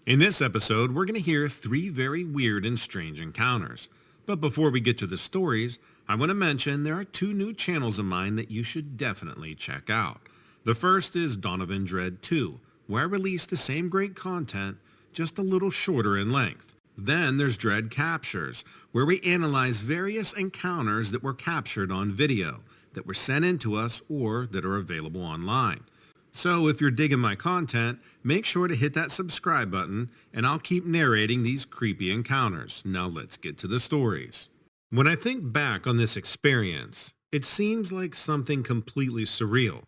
In this episode, we're going to hear three very weird and strange encounters. But before we get to the stories, I want to mention there are two new channels of mine that you should definitely check out. The first is Donovan Dread 2, where I release the same great content, just a little shorter in length. Then there's Dread Captures, where we analyze various encounters that were captured on video, that were sent in to us, or that are available online. So if you're digging my content, make sure to hit that subscribe button and I'll keep narrating these creepy encounters. Now let's get to the stories. When I think back on this experience, it seems like something completely surreal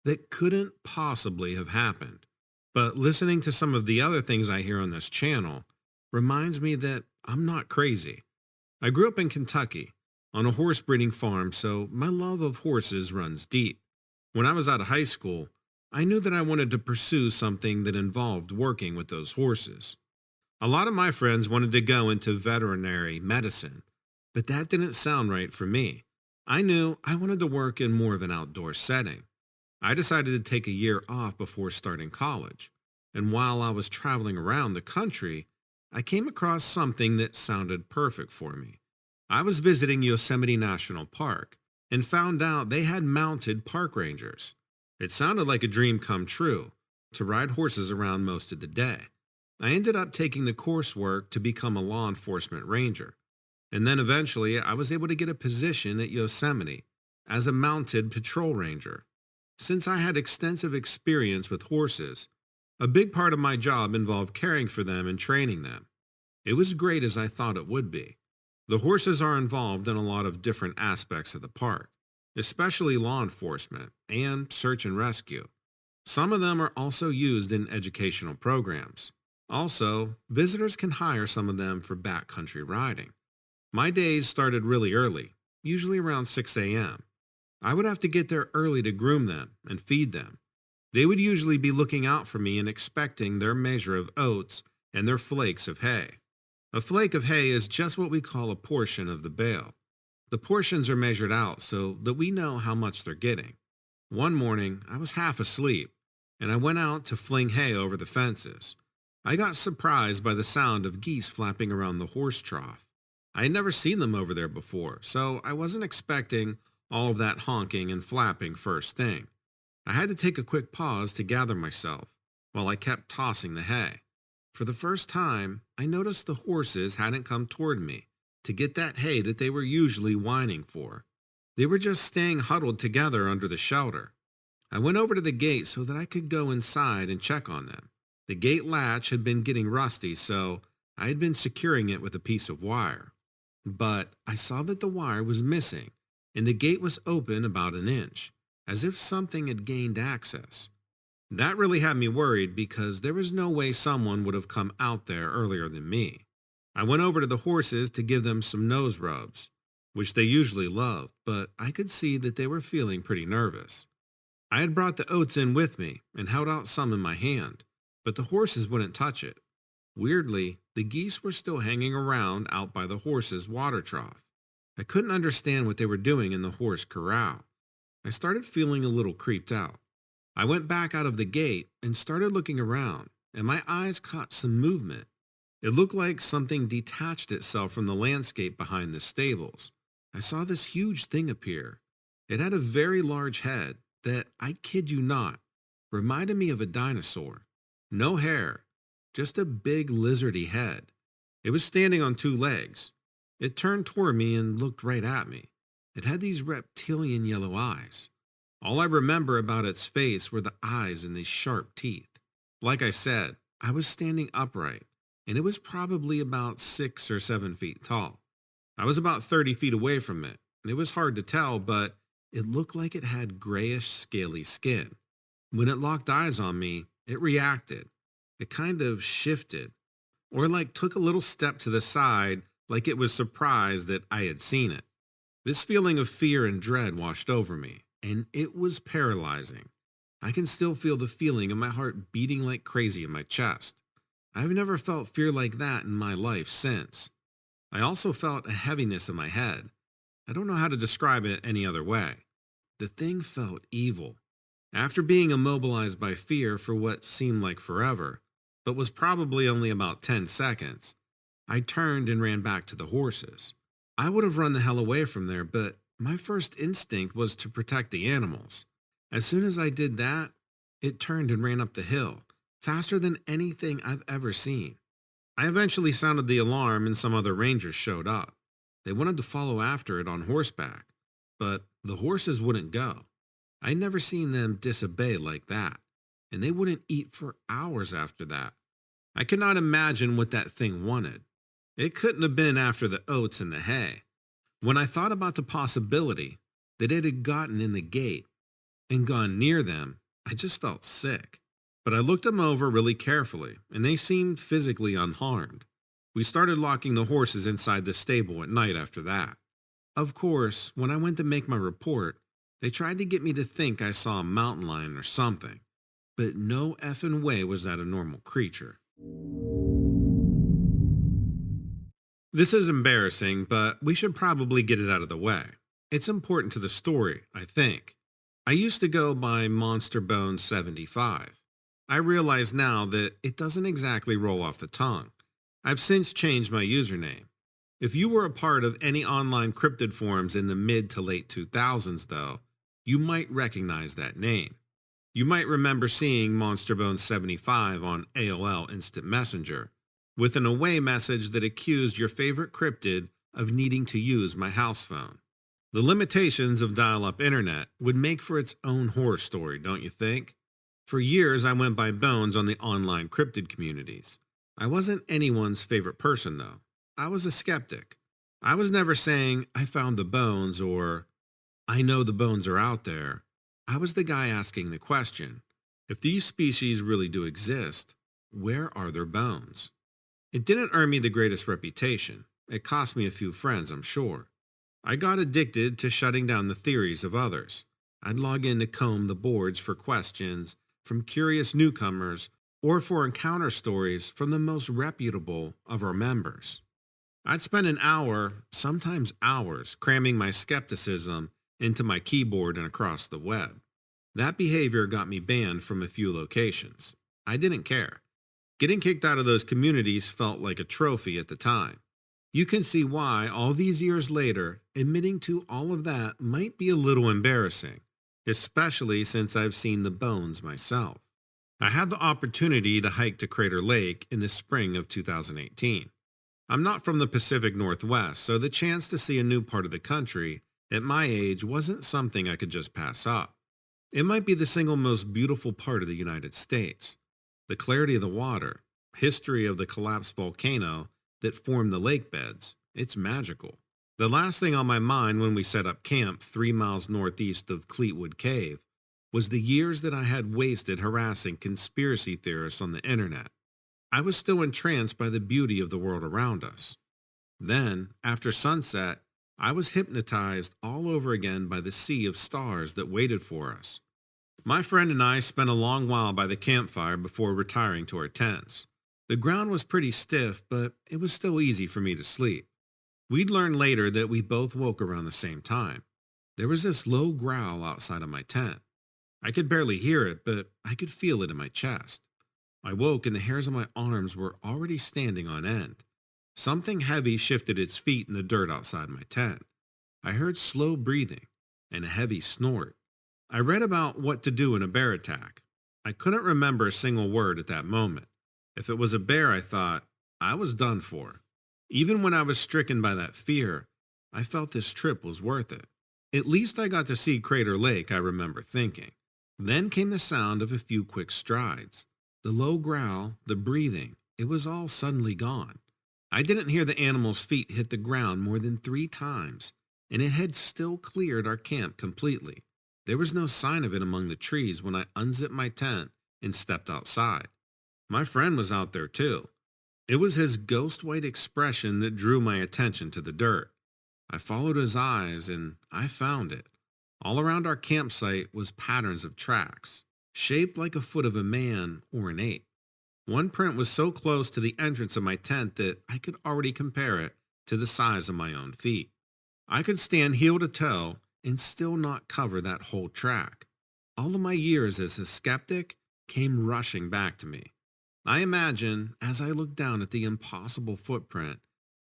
that couldn't possibly have happened. But listening to some of the other things I hear on this channel reminds me that I'm not crazy. I grew up in Kentucky on a horse breeding farm, so my love of horses runs deep. When I was out of high school, I knew that I wanted to pursue something that involved working with those horses. A lot of my friends wanted to go into veterinary medicine, but that didn't sound right for me. I knew I wanted to work in more of an outdoor setting. I decided to take a year off before starting college, and while I was traveling around the country, I came across something that sounded perfect for me. I was visiting Yosemite National Park and found out they had mounted park rangers. It sounded like a dream come true to ride horses around most of the day. I ended up taking the coursework to become a law enforcement ranger, and then eventually I was able to get a position at Yosemite as a mounted patrol ranger. Since I had extensive experience with horses, a big part of my job involved caring for them and training them. It was great as I thought it would be. The horses are involved in a lot of different aspects of the park, especially law enforcement and search and rescue. Some of them are also used in educational programs. Also, visitors can hire some of them for backcountry riding. My days started really early, usually around 6 a.m. I would have to get there early to groom them and feed them. They would usually be looking out for me and expecting their measure of oats and their flakes of hay. A flake of hay is just what we call a portion of the bale. The portions are measured out so that we know how much they're getting. One morning, I was half asleep, and I went out to fling hay over the fences. I got surprised by the sound of geese flapping around the horse trough. I had never seen them over there before, so I wasn't expecting all of that honking and flapping first thing. I had to take a quick pause to gather myself while I kept tossing the hay. For the first time, I noticed the horses hadn't come toward me to get that hay that they were usually whining for. They were just staying huddled together under the shelter. I went over to the gate so that I could go inside and check on them. The gate latch had been getting rusty, so I had been securing it with a piece of wire. But I saw that the wire was missing, and the gate was open about an inch, as if something had gained access. That really had me worried because there was no way someone would have come out there earlier than me. I went over to the horses to give them some nose rubs, which they usually loved, but I could see that they were feeling pretty nervous. I had brought the oats in with me and held out some in my hand, but the horses wouldn't touch it. Weirdly, the geese were still hanging around out by the horses' water trough. I couldn't understand what they were doing in the horse corral. I started feeling a little creeped out. I went back out of the gate and started looking around, and my eyes caught some movement. It looked like something detached itself from the landscape behind the stables. I saw this huge thing appear. It had a very large head that, I kid you not, reminded me of a dinosaur. No hair, just a big lizardy head. It was standing on two legs. It turned toward me and looked right at me. It had these reptilian yellow eyes. All I remember about its face were the eyes and these sharp teeth. Like I said, I was standing upright, and it was probably about 6 or 7 feet tall. I was about 30 feet away from it, and it was hard to tell, but it looked like it had grayish, scaly skin. When it locked eyes on me, it reacted. It kind of shifted, or like took a little step to the side, like it was surprised that I had seen it. This feeling of fear and dread washed over me, and it was paralyzing. I can still feel the feeling of my heart beating like crazy in my chest. I've never felt fear like that in my life since. I also felt a heaviness in my head. I don't know how to describe it any other way. The thing felt evil. After being immobilized by fear for what seemed like forever, but was probably only about 10 seconds. I turned and ran back to the horses. I would have run the hell away from there, but my first instinct was to protect the animals. As soon as I did that, it turned and ran up the hill, faster than anything I've ever seen. I eventually sounded the alarm and some other rangers showed up. They wanted to follow after it on horseback, but the horses wouldn't go. I'd never seen them disobey like that, and they wouldn't eat for hours after that. I could not imagine what that thing wanted. It couldn't have been after the oats and the hay. When I thought about the possibility that it had gotten in the gate and gone near them, I just felt sick. But I looked them over really carefully, and they seemed physically unharmed. We started locking the horses inside the stable at night after that. Of course, when I went to make my report, they tried to get me to think I saw a mountain lion or something, but no effing way was that a normal creature. This is embarrassing, but we should probably get it out of the way. It's important to the story, I think. I used to go by Monster Bone 75. I realize now that it doesn't exactly roll off the tongue. I've since changed my username. If you were a part of any online cryptid forums in the mid to late 2000s, though, you might recognize that name. You might remember seeing Monster Bone 75 on AOL Instant Messenger, with an away message that accused your favorite cryptid of needing to use my house phone. The limitations of dial-up internet would make for its own horror story, don't you think? For years, I went by Bones on the online cryptid communities. I wasn't anyone's favorite person, though. I was a skeptic. I was never saying, I found the bones, or I know the bones are out there. I was the guy asking the question, if these species really do exist, where are their bones? It didn't earn me the greatest reputation. It cost me a few friends, I'm sure. I got addicted to shutting down the theories of others. I'd log in to comb the boards for questions from curious newcomers or for encounter stories from the most reputable of our members. I'd spend an hour, sometimes hours, cramming my skepticism into my keyboard and across the web. That behavior got me banned from a few locations. I didn't care. Getting kicked out of those communities felt like a trophy at the time. You can see why, all these years later, admitting to all of that might be a little embarrassing, especially since I've seen the bones myself. I had the opportunity to hike to Crater Lake in the spring of 2018. I'm not from the Pacific Northwest, so the chance to see a new part of the country at my age wasn't something I could just pass up. It might be the single most beautiful part of the United States. The clarity of the water, history of the collapsed volcano that formed the lake beds, it's magical. The last thing on my mind when we set up camp 3 miles northeast of Cleetwood Cave was the years that I had wasted harassing conspiracy theorists on the internet. I was still entranced by the beauty of the world around us. Then, after sunset, I was hypnotized all over again by the sea of stars that waited for us. My friend and I spent a long while by the campfire before retiring to our tents. The ground was pretty stiff, but it was still easy for me to sleep. We'd learn later that we both woke around the same time. There was this low growl outside of my tent. I could barely hear it, but I could feel it in my chest. I woke and the hairs on my arms were already standing on end. Something heavy shifted its feet in the dirt outside my tent. I heard slow breathing and a heavy snort. I read about what to do in a bear attack. I couldn't remember a single word at that moment. If it was a bear, I thought, I was done for. Even when I was stricken by that fear, I felt this trip was worth it. At least I got to see Crater Lake, I remember thinking. Then came the sound of a few quick strides. The low growl, the breathing, it was all suddenly gone. I didn't hear the animal's feet hit the ground more than 3 times, and it had still cleared our camp completely. There was no sign of it among the trees when I unzipped my tent and stepped outside. My friend was out there too. It was his ghost-white expression that drew my attention to the dirt. I followed his eyes and I found it. All around our campsite was patterns of tracks, shaped like a foot of a man or an ape. One print was so close to the entrance of my tent that I could already compare it to the size of my own feet. I could stand heel to toe and still not cover that whole track. All of my years as a skeptic came rushing back to me. I imagine, as I looked down at the impossible footprint,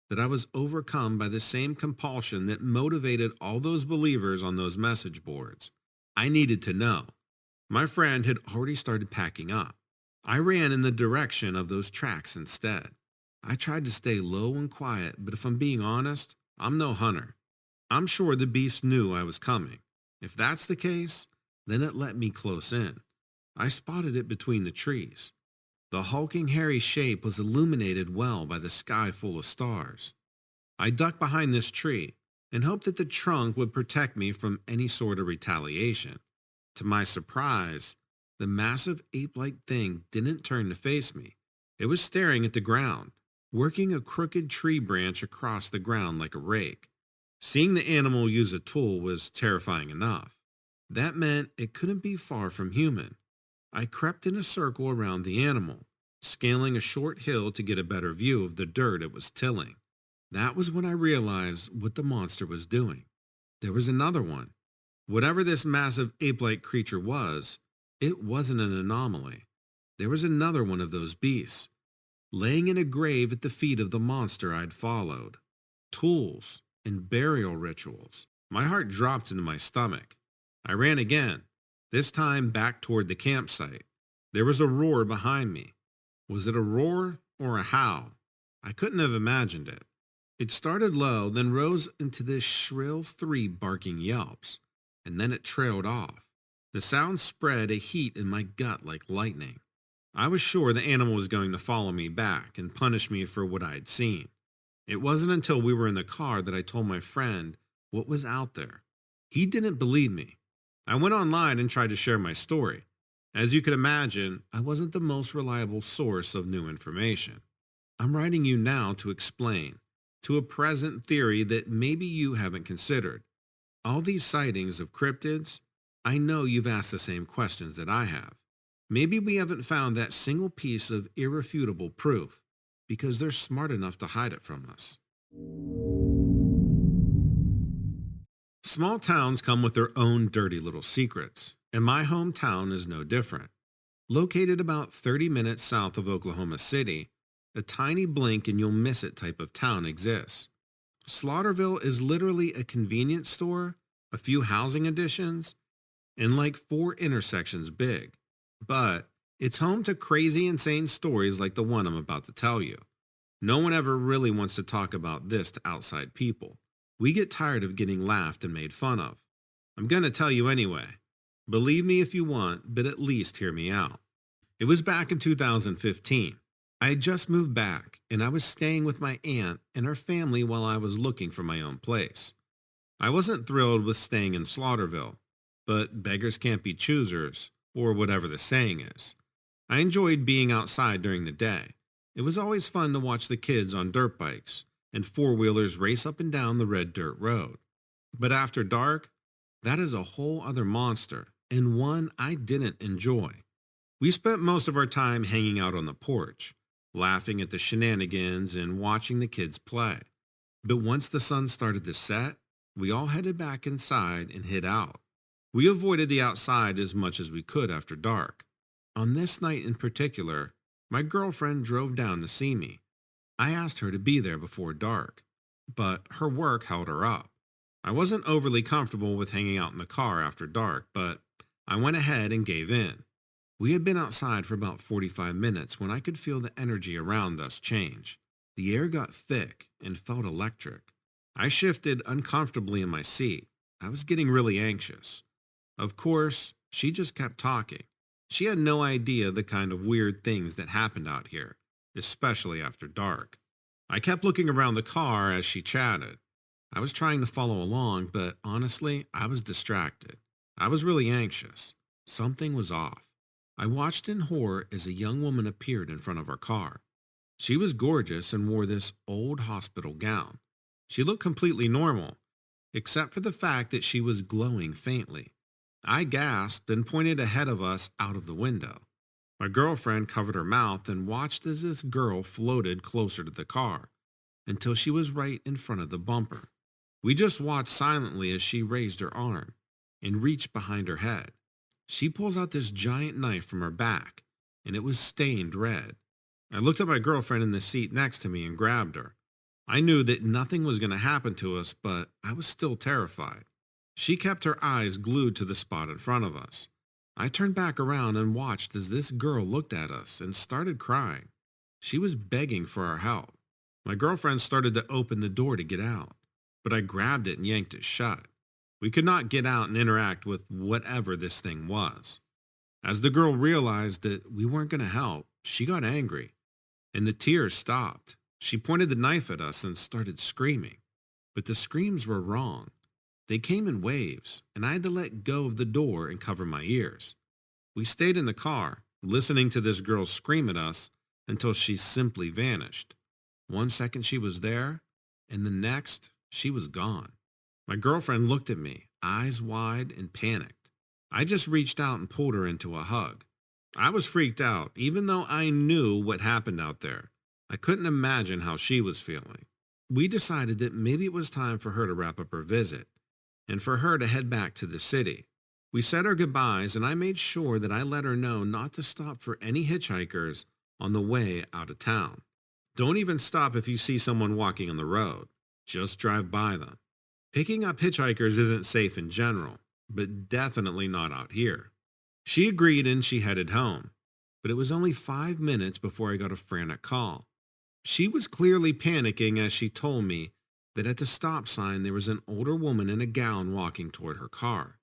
that I was overcome by the same compulsion that motivated all those believers on those message boards. I needed to know. My friend had already started packing up. I ran in the direction of those tracks instead. I tried to stay low and quiet, but if I'm being honest, I'm no hunter. I'm sure the beast knew I was coming. If that's the case, then it let me close in. I spotted it between the trees. The hulking hairy shape was illuminated well by the sky full of stars. I ducked behind this tree and hoped that the trunk would protect me from any sort of retaliation. To my surprise, the massive ape-like thing didn't turn to face me. It was staring at the ground, working a crooked tree branch across the ground like a rake. Seeing the animal use a tool was terrifying enough. That meant it couldn't be far from human. I crept in a circle around the animal, scaling a short hill to get a better view of the dirt it was tilling. That was when I realized what the monster was doing. There was another one. Whatever this massive ape-like creature was, it wasn't an anomaly. There was another one of those beasts, laying in a grave at the feet of the monster I'd followed. Tools and burial rituals. My heart dropped into my stomach. I ran again, this time back toward the campsite. There was a roar behind me. Was it a roar or a howl? I couldn't have imagined it. It started low, then rose into this shrill three barking yelps, and then it trailed off. The sound spread a heat in my gut like lightning. I was sure the animal was going to follow me back and punish me for what I had seen. It wasn't until we were in the car that I told my friend what was out there. He didn't believe me. I went online and tried to share my story. As you can imagine, I wasn't the most reliable source of new information. I'm writing you now to explain, to a present theory that maybe you haven't considered. All these sightings of cryptids, I know you've asked the same questions that I have. Maybe we haven't found that single piece of irrefutable proof because they're smart enough to hide it from us. Small towns come with their own dirty little secrets, and my hometown is no different. Located about 30 minutes south of Oklahoma City, a tiny blink and you'll miss it type of town exists. Slaughterville is literally a convenience store, a few housing additions, and like 4 intersections big. But it's home to crazy, insane stories like the one I'm about to tell you. No one ever really wants to talk about this to outside people. We get tired of getting laughed and made fun of. I'm going to tell you anyway. Believe me if you want, but at least hear me out. It was back in 2015. I had just moved back, and I was staying with my aunt and her family while I was looking for my own place. I wasn't thrilled with staying in Slaughterville, but beggars can't be choosers, or whatever the saying is. I enjoyed being outside during the day. It was always fun to watch the kids on dirt bikes and four-wheelers race up and down the red dirt road. But after dark, that is a whole other monster, and one I didn't enjoy. We spent most of our time hanging out on the porch, laughing at the shenanigans and watching the kids play. But once the sun started to set, we all headed back inside and hid out. We avoided the outside as much as we could after dark. On this night in particular, my girlfriend drove down to see me. I asked her to be there before dark, but her work held her up. I wasn't overly comfortable with hanging out in the car after dark, but I went ahead and gave in. We had been outside for about 45 minutes when I could feel the energy around us change. The air got thick and felt electric. I shifted uncomfortably in my seat. I was getting really anxious. Of course, she just kept talking. She had no idea the kind of weird things that happened out here, especially after dark. I kept looking around the car as she chatted. I was trying to follow along, but honestly, I was distracted. I was really anxious. Something was off. I watched in horror as a young woman appeared in front of our car. She was gorgeous and wore this old hospital gown. She looked completely normal, except for the fact that she was glowing faintly. I gasped and pointed ahead of us out of the window. My girlfriend covered her mouth and watched as this girl floated closer to the car until she was right in front of the bumper. We just watched silently as she raised her arm and reached behind her head. She pulls out this giant knife from her back, and it was stained red. I looked at my girlfriend in the seat next to me and grabbed her. I knew that nothing was going to happen to us, but I was still terrified. She kept her eyes glued to the spot in front of us. I turned back around and watched as this girl looked at us and started crying. She was begging for our help. My girlfriend started to open the door to get out, but I grabbed it and yanked it shut. We could not get out and interact with whatever this thing was. As the girl realized that we weren't going to help, she got angry, and the tears stopped. She pointed the knife at us and started screaming. But the screams were wrong. They came in waves, and I had to let go of the door and cover my ears. We stayed in the car, listening to this girl scream at us until she simply vanished. 1 second she was there, and the next she was gone. My girlfriend looked at me, eyes wide and panicked. I just reached out and pulled her into a hug. I was freaked out, even though I knew what happened out there. I couldn't imagine how she was feeling. We decided that maybe it was time for her to wrap up her visit, and for her to head back to the city. We said our goodbyes, and I made sure that I let her know not to stop for any hitchhikers on the way out of town. Don't even stop if you see someone walking on the road. Just drive by them. Picking up hitchhikers isn't safe in general, but definitely not out here. She agreed and she headed home, but it was only 5 minutes before I got a frantic call. She was clearly panicking as she told me that at the stop sign there was an older woman in a gown walking toward her car.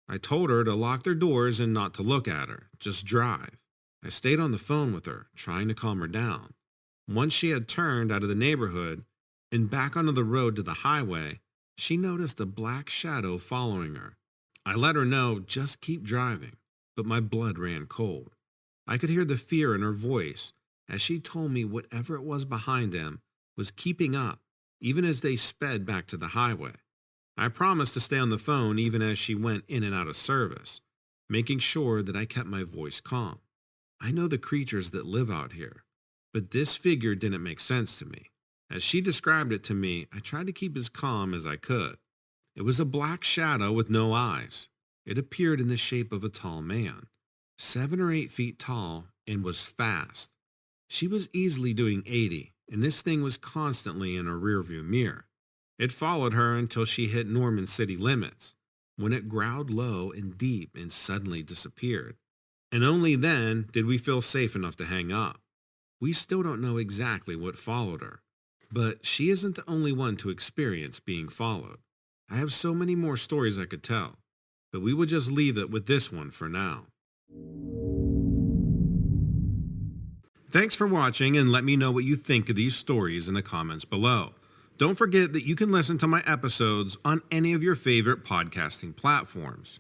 I told her to lock their doors and not to look at her, just drive. I stayed on the phone with her, trying to calm her down. Once she had turned out of the neighborhood and back onto the road to the highway, she noticed a black shadow following her. I let her know just keep driving, but my blood ran cold. I could hear the fear in her voice as she told me whatever it was behind them was keeping up, even as they sped back to the highway. I promised to stay on the phone even as she went in and out of service, making sure that I kept my voice calm. I know the creatures that live out here, but this figure didn't make sense to me. As she described it to me, I tried to keep as calm as I could. It was a black shadow with no eyes. It appeared in the shape of a tall man, 7 or 8 feet tall, and was fast. She was easily doing 80, and this thing was constantly in her rearview mirror. It followed her until she hit Norman city limits, when it growled low and deep and suddenly disappeared. And only then did we feel safe enough to hang up. We still don't know exactly what followed her, but she isn't the only one to experience being followed. I have so many more stories I could tell, but we will just leave it with this one for now. Thanks for watching, and let me know what you think of these stories in the comments below. Don't forget that you can listen to my episodes on any of your favorite podcasting platforms.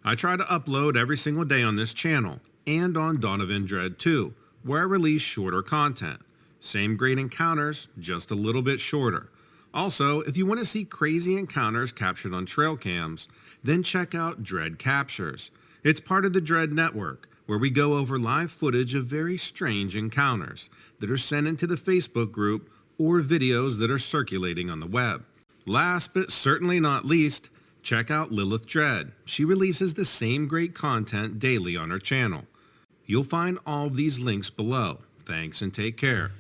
I try to upload every single day on this channel and on Donovan Dread too, where I release shorter content. Same great encounters, just a little bit shorter. Also, if you want to see crazy encounters captured on trail cams, then check out Dread Captures. It's part of the Dread Network, where we go over live footage of very strange encounters that are sent into the Facebook group or videos that are circulating on the web. Last but certainly not least, check out Lilith Dread. She releases the same great content daily on her channel. You'll find all of these links below. Thanks and take care.